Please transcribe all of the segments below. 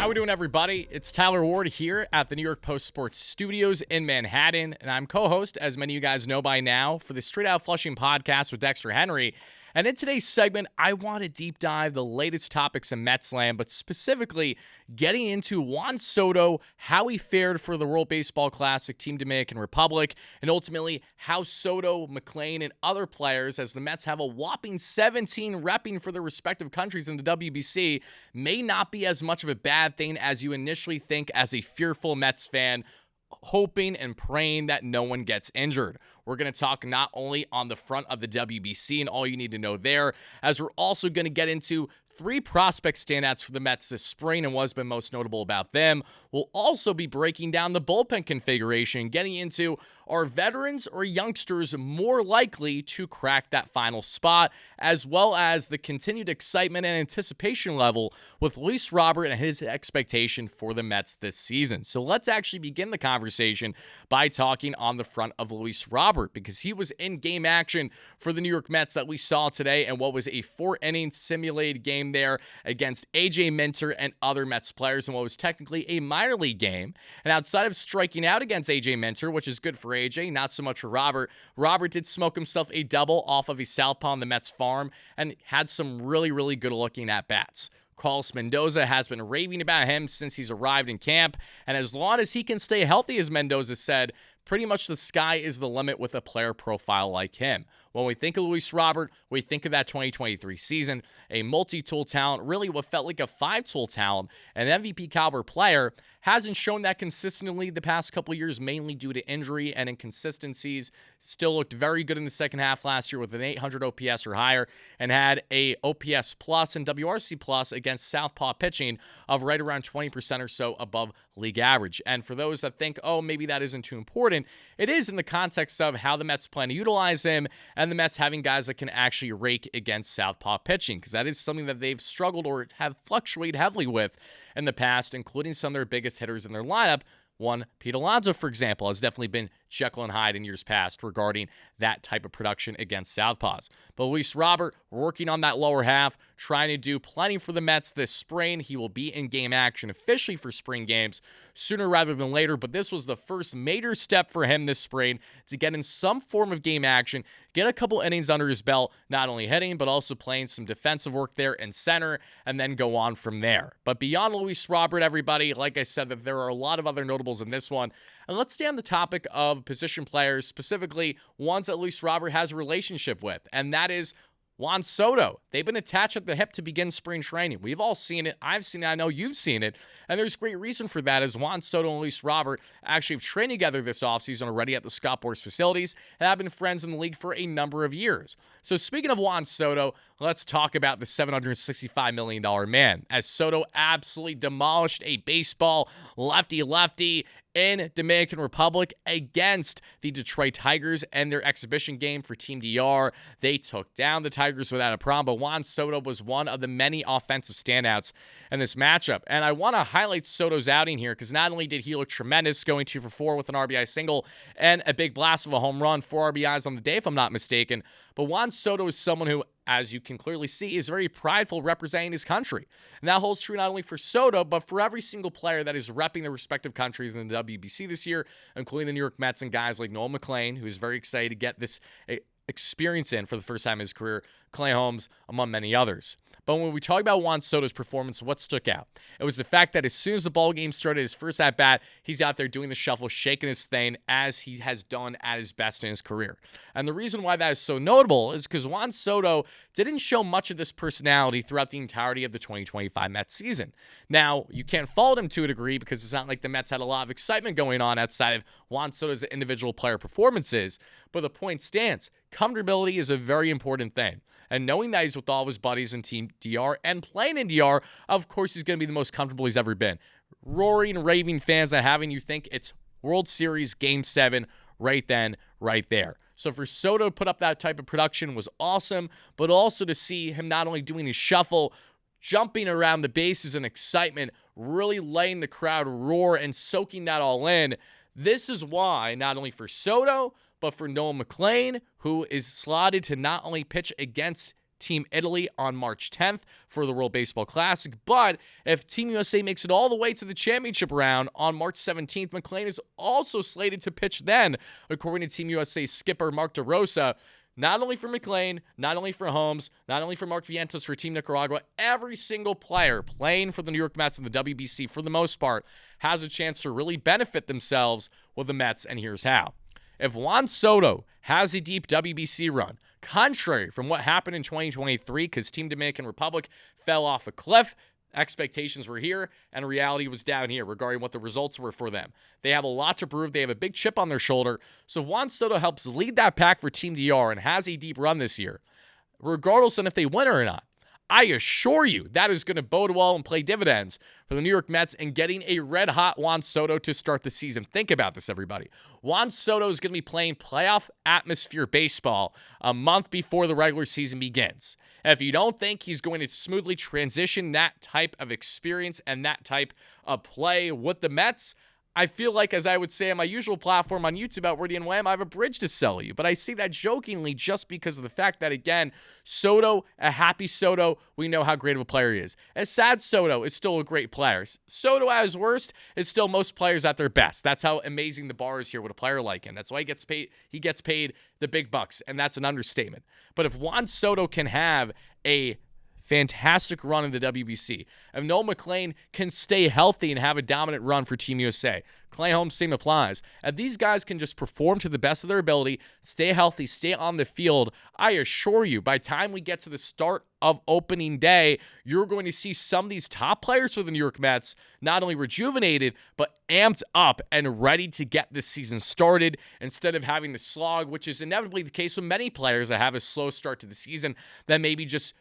How we doing, everybody? It's Tyler Ward here at the New York Post Sports Studios in Manhattan, and I'm co-host, as many of you guys know by now, for the Outta Flushing podcast with Dexter Henry. And in today's segment, I want to deep dive the latest topics in Mets land, but specifically getting into Juan Soto, how he fared for the World Baseball Classic, Team Dominican Republic, and ultimately how Soto, McClain, and other players, as the Mets have a whopping 17 repping for their respective countries in the WBC, may not be as much of a bad thing as you initially think as a fearful Mets fan, hoping and praying that no one gets injured. We're going to talk not only on the front of the WBC and all you need to know there, as we're also going to get into 3 prospect standouts for the Mets this spring and what's been most notable about them. We'll also be breaking down the bullpen configuration, getting into are veterans or youngsters more likely to crack that final spot, as well as the continued excitement and anticipation level with Luis Robert and his expectation for the Mets this season. So let's actually begin the conversation by talking on the front of Luis Robert, because he was in game action for the New York Mets that we saw today and what was a 4-inning simulated game there against AJ Minter and other Mets players in what was technically a minor league game. And outside of striking out against AJ Minter, which is good for AJ, not so much for Robert, Robert did smoke himself a double off of a southpaw on the Mets farm and had some really good looking at-bats. Carlos Mendoza has been raving about him since he's arrived in camp, and as long as he can stay healthy, as Mendoza said, pretty much the sky is the limit with a player profile like him. When we think of Luis Robert, we think of that 2023 season, a multi-tool talent, really what felt like a 5-tool talent, an MVP caliber player, hasn't shown that consistently the past couple years, mainly due to injury and inconsistencies. Still looked very good in the second half last year with an 800 OPS or higher, and had a OPS plus and WRC plus against southpaw pitching of right around 20% or so above league average. And for those that think, oh, maybe that isn't too important, it is in the context of how the Mets plan to utilize him and the Mets having guys that can actually rake against southpaw pitching, because that is something that they've struggled or have fluctuated heavily with in the past, including some of their biggest hitters in their lineup. One, Pete Alonso, for example, has definitely been Jekyll and Hyde in years past regarding that type of production against southpaws. But Luis Robert working on that lower half, trying to do plenty for the Mets this spring. He will be in game action officially for spring games sooner rather than later, but this was the first major step for him this spring to get in some form of game action, get a couple innings under his belt, not only hitting, but also playing some defensive work there in center, and then go on from there. But beyond Luis Robert, everybody, like I said, that there are a lot of other notables in this one. And let's stay on the topic of position players, specifically ones that Luis Robert has a relationship with, and that is Juan Soto. They've been attached at the hip to begin spring training. We've all seen it. I've seen it. I know you've seen it. And there's great reason for that, as Juan Soto and Luis Robert actually have trained together this offseason already at the Scott Boras facilities and have been friends in the league for a number of years. So speaking of Juan Soto, let's talk about the $765 million man, as Soto absolutely demolished a baseball lefty-lefty in Dominican Republic against the Detroit Tigers and their exhibition game for Team DR. They took down the Tigers without a problem, but Juan Soto was one of the many offensive standouts in this matchup. And I want to highlight Soto's outing here, because not only did he look tremendous, going 2 for 4 with an RBI single and a big blast of a home run, 4 RBIs on the day if I'm not mistaken, but Juan Soto is someone who, as you can clearly see, is very prideful representing his country. And that holds true not only for Soto, but for every single player that is repping their respective countries in the WBC this year, including the New York Mets and guys like Noel McClain, who is very excited to get this experience in for the first time in his career, Clay Holmes, among many others. But when we talk about Juan Soto's performance, what stuck out? It was the fact that as soon as the ball game started, his first at-bat, he's out there doing the shuffle, shaking his thing, as he has done at his best in his career. And the reason why that is so notable is because Juan Soto didn't show much of this personality throughout the entirety of the 2025 Mets season. Now, you can't fault him to a degree, because it's not like the Mets had a lot of excitement going on outside of Juan Soto's individual player performances, but the point stands. Comfortability is a very important thing. And knowing that he's with all of his buddies in Team DR and playing in DR, of course he's going to be the most comfortable he's ever been. Roaring, raving fans and having you think it's World Series Game 7 right then, right there. So for Soto to put up that type of production was awesome, but also to see him not only doing his shuffle, jumping around the bases in excitement, really letting the crowd roar and soaking that all in. This is why, not only for Soto, but for Noel McClain, who is slotted to not only pitch against Team Italy on March 10th for the World Baseball Classic. But if Team USA makes it all the way to the championship round on March 17th, McClain is also slated to pitch then, according to Team USA skipper Mark DeRosa. Not only for McClain, not only for Holmes, not only for Mark Vientos for Team Nicaragua, every single player playing for the New York Mets and the WBC, for the most part, has a chance to really benefit themselves with the Mets, and here's how. If Juan Soto has a deep WBC run, contrary from what happened in 2023, because Team Dominican Republic fell off a cliff, expectations were here, and reality was down here regarding what the results were for them. They have a lot to prove. They have a big chip on their shoulder. So Juan Soto helps lead that pack for Team DR and has a deep run this year. Regardless of if they win or not, I assure you that is going to bode well and play dividends for the New York Mets and getting a red-hot Juan Soto to start the season. Think about this, everybody. Juan Soto is going to be playing playoff atmosphere baseball a month before the regular season begins. If you don't think he's going to smoothly transition that type of experience and that type of play with the Mets, I feel like, as I would say on my usual platform on YouTube at Wordy and Wham, I have a bridge to sell you. But I say that jokingly just because of the fact that, again, Soto, a happy Soto, we know how great of a player he is. A sad Soto is still a great player. Soto at his worst is still most players at their best. That's how amazing the bar is here with a player like him. That's why he gets paid the big bucks, and that's an understatement. But if Juan Soto can have a fantastic run in the WBC, if Noel McClain can stay healthy and have a dominant run for Team USA, Clay Holmes, same applies. If these guys can just perform to the best of their ability, stay healthy, stay on the field, I assure you, by the time we get to the start of opening day, you're going to see some of these top players for the New York Mets not only rejuvenated, but amped up and ready to get this season started instead of having the slog, which is inevitably the case with many players that have a slow start to the season that maybe just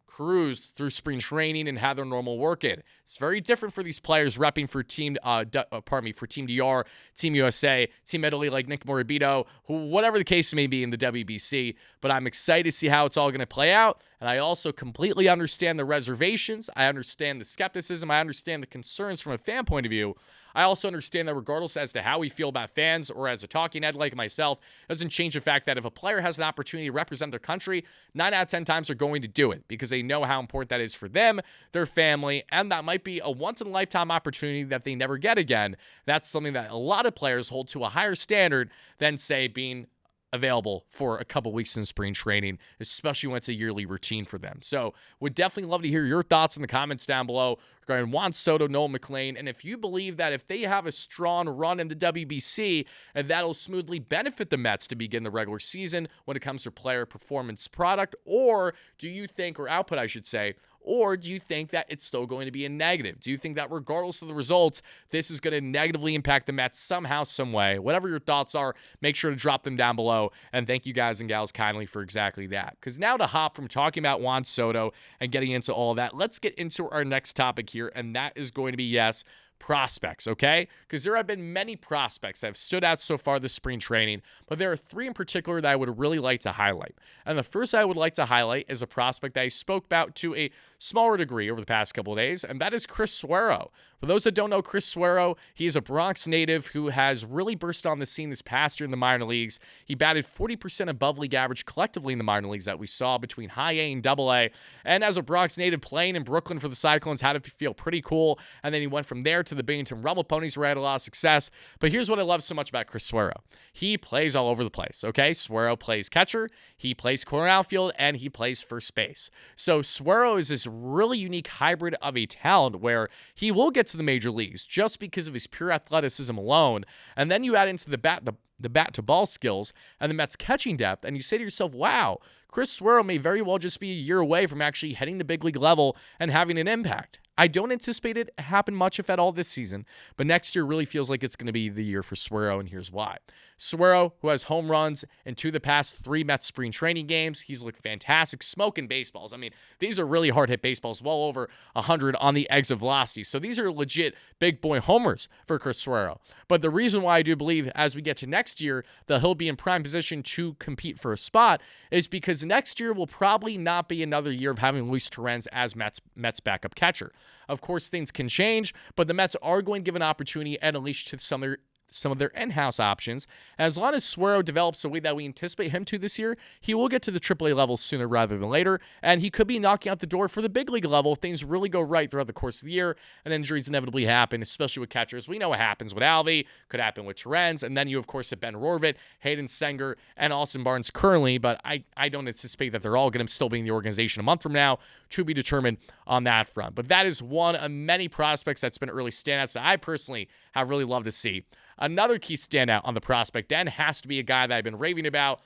cruise through spring training and have their normal work in. It's very different for these players repping for Team DR, Team USA, Team Italy like Nick Morabito, whatever the case may be in the WBC. But I'm excited to see how it's all going to play out. And I also completely understand the reservations. I understand the skepticism. I understand the concerns from a fan point of view. I also understand that regardless as to how we feel about fans or as a talking head like myself, doesn't change the fact that if a player has an opportunity to represent their country, 9 out of 10 times they're going to do it because they know how important that is for them, their family, and that might be a once-in-a-lifetime opportunity that they never get again. That's something that a lot of players hold to a higher standard than, say, being available for a couple weeks in spring training, especially when it's a yearly routine for them. So would definitely love to hear your thoughts in the comments down below regarding Juan Soto, Noel McClain, and if you believe that if they have a strong run in the WBC, and that'll smoothly benefit the Mets to begin the regular season when it comes to player performance product, or do you think, or output I should say, or do you think that it's still going to be a negative? Do you think that regardless of the results, this is going to negatively impact the Mets somehow, some way? Whatever your thoughts are, make sure to drop them down below. And thank you guys and gals kindly for exactly that. Because now to hop from talking about Juan Soto and getting into all that, let's get into our next topic here. And that is going to be, yes, prospects, okay? Because there have been many prospects that have stood out so far this spring training, but there are 3 in particular that I would really like to highlight. And the first I would like to highlight is a prospect that I spoke about to a smaller degree over the past couple of days, and that is Chris Suero. For those that don't know Chris Suero, he is a Bronx native who has really burst on the scene this past year in the minor leagues. He batted 40% above league average collectively in the minor leagues that we saw between high A and double A. And as a Bronx native playing in Brooklyn for the Cyclones, had to feel pretty cool. And then he went from there to the Binghamton Rumble Ponies, where he had a lot of success. But here's what I love so much about Chris Suero. He plays all over the place, okay? Suero plays catcher, he plays corner outfield, and he plays first base. So Suero is this really unique hybrid of a talent where he will get to the major leagues just because of his pure athleticism alone. And then you add into the bat to ball skills and the Mets catching depth, and you say to yourself, wow, Chris Suero may very well just be a year away from actually hitting the big league level and having an impact. I don't anticipate it to happen much, if at all, this season, but next year really feels like it's going to be the year for Suero, and here's why. Suero, who has home runs in 2 of the past 3 Mets spring training games, he's looked fantastic, smoking baseballs. I mean, these are really hard-hit baseballs, well over 100 on the exit velocity, so these are legit big boy homers for Chris Suero. But the reason why I do believe as we get to next year that he'll be in prime position to compete for a spot is because next year will probably not be another year of having Luis Torrens as Mets backup catcher. Of course, things can change, but the Mets are going to give an opportunity at least to some some of their in-house options. As long as Suero develops the way that we anticipate him to this year, he will get to the AAA level sooner rather than later, and he could be knocking out the door for the big league level if things really go right throughout the course of the year and injuries inevitably happen, especially with catchers. We know what happens with Alvey, could happen with Terens, and then you, of course, have Ben Rorvit, Hayden Senger, and Austin Barnes currently, but I don't anticipate that they're all going to still be in the organization a month from now, to be determined on that front. But that is one of many prospects that's been early standouts that I personally have really loved to see. Another key standout on the prospect end has to be a guy that I've been raving about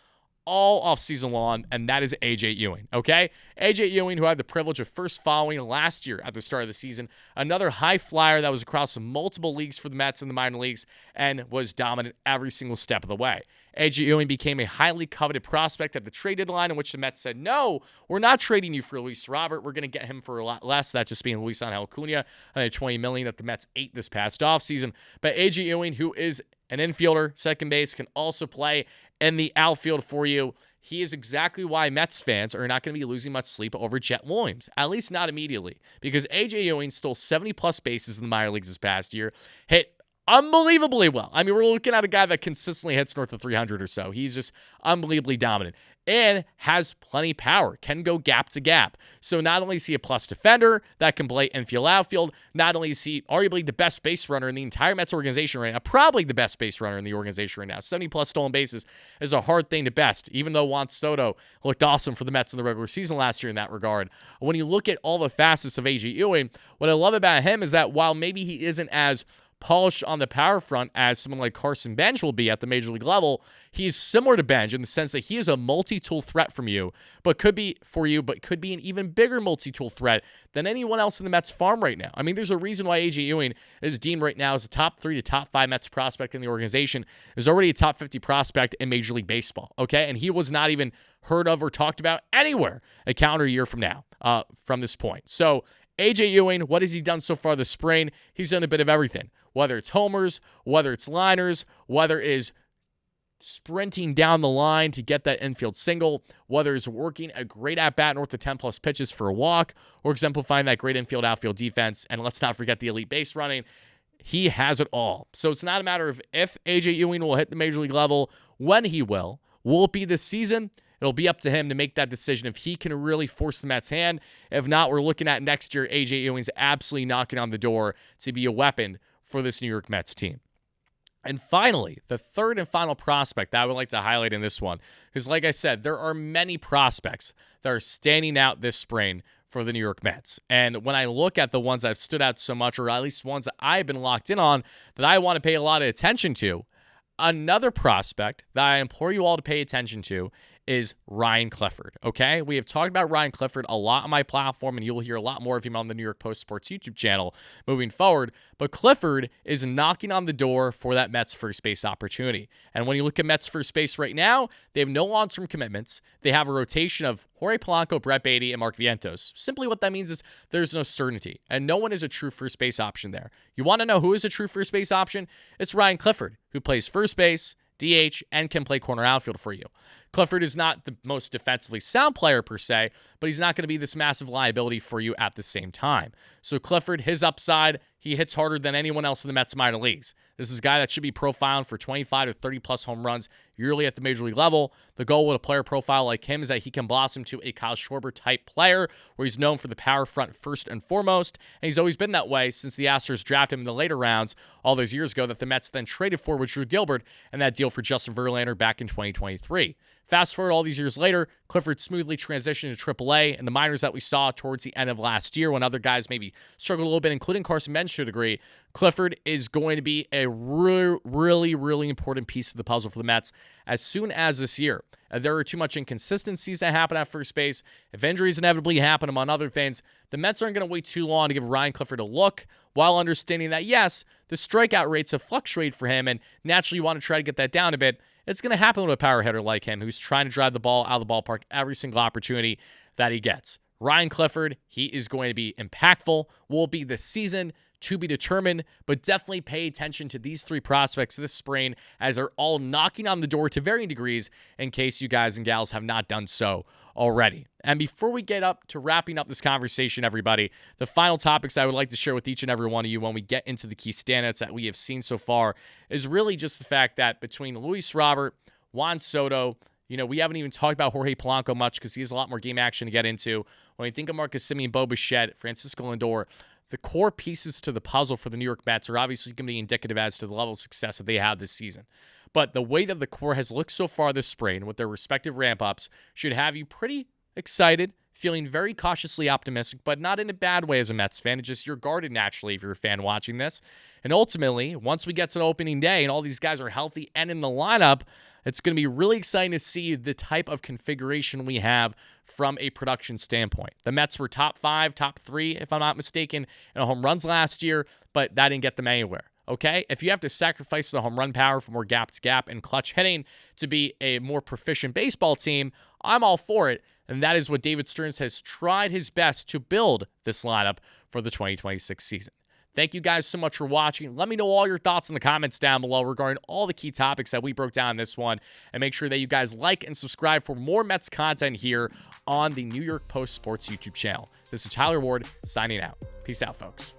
all offseason long, and that is A.J. Ewing, okay? A.J. Ewing, who I had the privilege of first following last year at the start of the season, another high flyer that was across multiple leagues for the Mets in the minor leagues and was dominant every single step of the way. A.J. Ewing became a highly coveted prospect at the trade deadline, in which the Mets said, no, we're not trading you for Luis Robert. We're going to get him for a lot less, that just being Luis Angel Acuna, and the $20 million that the Mets ate this past offseason. But A.J. Ewing, who is an infielder, second base, can also play in the outfield for you. He is exactly why Mets fans are not going to be losing much sleep over Jet Williams, at least not immediately, because A.J. Ewing stole 70-plus bases in the minor leagues this past year, hit unbelievably well. I mean, we're looking at a guy that consistently hits north of 300 or so. He's just unbelievably dominant and has plenty of power, can go gap to gap. So not only is he a plus defender that can play infield outfield, not only is he arguably the best base runner in the entire Mets organization right now, probably the best base runner in the organization right now. 70-plus stolen bases is a hard thing to best, even though Juan Soto looked awesome for the Mets in the regular season last year in that regard. When you look at all the facets of A.J. Ewing, what I love about him is that while maybe he isn't as polished on the power front as someone like Carson Bench will be at the major league level, he's similar to Bench in the sense that he is a multi-tool threat but could be an even bigger multi-tool threat than anyone else in the Mets farm right now. I mean, there's a reason why A.J. Ewing is deemed right now as a top 3 to top 5 Mets prospect in the organization, is already a top 50 prospect in Major League Baseball, okay? And he was not even heard of or talked about anywhere a calendar year from now, from this point. So A.J. Ewing, what has he done so far this spring? He's done a bit of everything. Whether it's homers, whether it's liners, whether it is sprinting down the line to get that infield single, whether it's working a great at-bat north of 10-plus pitches for a walk, or exemplifying that great infield-outfield defense. And let's not forget the elite base running. He has it all. So it's not a matter of if A.J. Ewing will hit the major league level, when he will. Will it be this season? It'll be up to him to make that decision if he can really force the Mets' hand. If not, we're looking at next year, A.J. Ewing's absolutely knocking on the door to be a weapon for this New York Mets team. And finally, the third and final prospect that I would like to highlight in this one, because like I said, there are many prospects that are standing out this spring for the New York Mets. And when I look at the ones that have stood out so much, or at least ones that I've been locked in on, that I want to pay a lot of attention to, another prospect that I implore you all to pay attention to is Ryan Clifford, okay? We have talked about Ryan Clifford a lot on my platform, and you'll hear a lot more of him on the New York Post Sports YouTube channel moving forward, but Clifford is knocking on the door for that Mets first base opportunity. And when you look at Mets first base right now, they have no long-term commitments. They have a rotation of Jorge Polanco, Brett Beatty, and Mark Vientos. Simply what that means is there's no certainty, and no one is a true first base option there. You want to know who is a true first base option? It's Ryan Clifford, who plays first base, DH, and can play corner outfield for you. Clifford is not the most defensively sound player per se, but he's not going to be this massive liability for you at the same time. So Clifford, his upside, he hits harder than anyone else in the Mets minor leagues. This is a guy that should be profiled for 25 to 30-plus home runs yearly at the major league level. The goal with a player profile like him is that he can blossom to a Kyle Schwarber-type player where he's known for the power front first and foremost, and he's always been that way since the Astros drafted him in the later rounds all those years ago that the Mets then traded for with Drew Gilbert and that deal for Justin Verlander back in 2023. Fast forward all these years later, Clifford smoothly transitioned to AAA, and the minors that we saw towards the end of last year when other guys maybe struggled a little bit, including Carson Bench to a degree, Clifford is going to be a really important piece of the puzzle for the Mets as soon as this year. There are too much inconsistencies that happen at first base. If injuries inevitably happen, among other things, the Mets aren't going to wait too long to give Ryan Clifford a look, while understanding that, yes, the strikeout rates have fluctuated for him, and naturally you want to try to get that down a bit. It's going to happen with a power hitter like him who's trying to drive the ball out of the ballpark every single opportunity that he gets. Ryan Clifford, he is going to be impactful, will be this season, to be determined, but definitely pay attention to these three prospects this spring as they're all knocking on the door to varying degrees in case you guys and gals have not done so already. And before we get up to wrapping up this conversation, everybody, the final topics I would like to share with each and every one of you when we get into the key standouts that we have seen so far is really just the fact that between Luis Robert, Juan Soto, we haven't even talked about Jorge Polanco much because he has a lot more game action to get into. When you think of Marcus Semien, Bo Bichette, Francisco Lindor, the core pieces to the puzzle for the New York Mets are obviously going to be indicative as to the level of success that they had this season. But the way that the core has looked so far this spring with their respective ramp-ups should have you pretty excited, feeling very cautiously optimistic, but not in a bad way as a Mets fan. It's just you're guarded naturally if you're a fan watching this. And ultimately, once we get to the opening day and all these guys are healthy and in the lineup, it's going to be really exciting to see the type of configuration we have from a production standpoint. The Mets were top 5, top 3, if I'm not mistaken, in home runs last year, but that didn't get them anywhere. Okay? If you have to sacrifice the home run power for more gap-to-gap and clutch hitting to be a more proficient baseball team, I'm all for it. And that is what David Stearns has tried his best to build this lineup for the 2026 season. Thank you guys so much for watching. Let me know all your thoughts in the comments down below regarding all the key topics that we broke down in this one. And make sure that you guys like and subscribe for more Mets content here on the New York Post Sports YouTube channel. This is Tyler Ward signing out. Peace out, folks.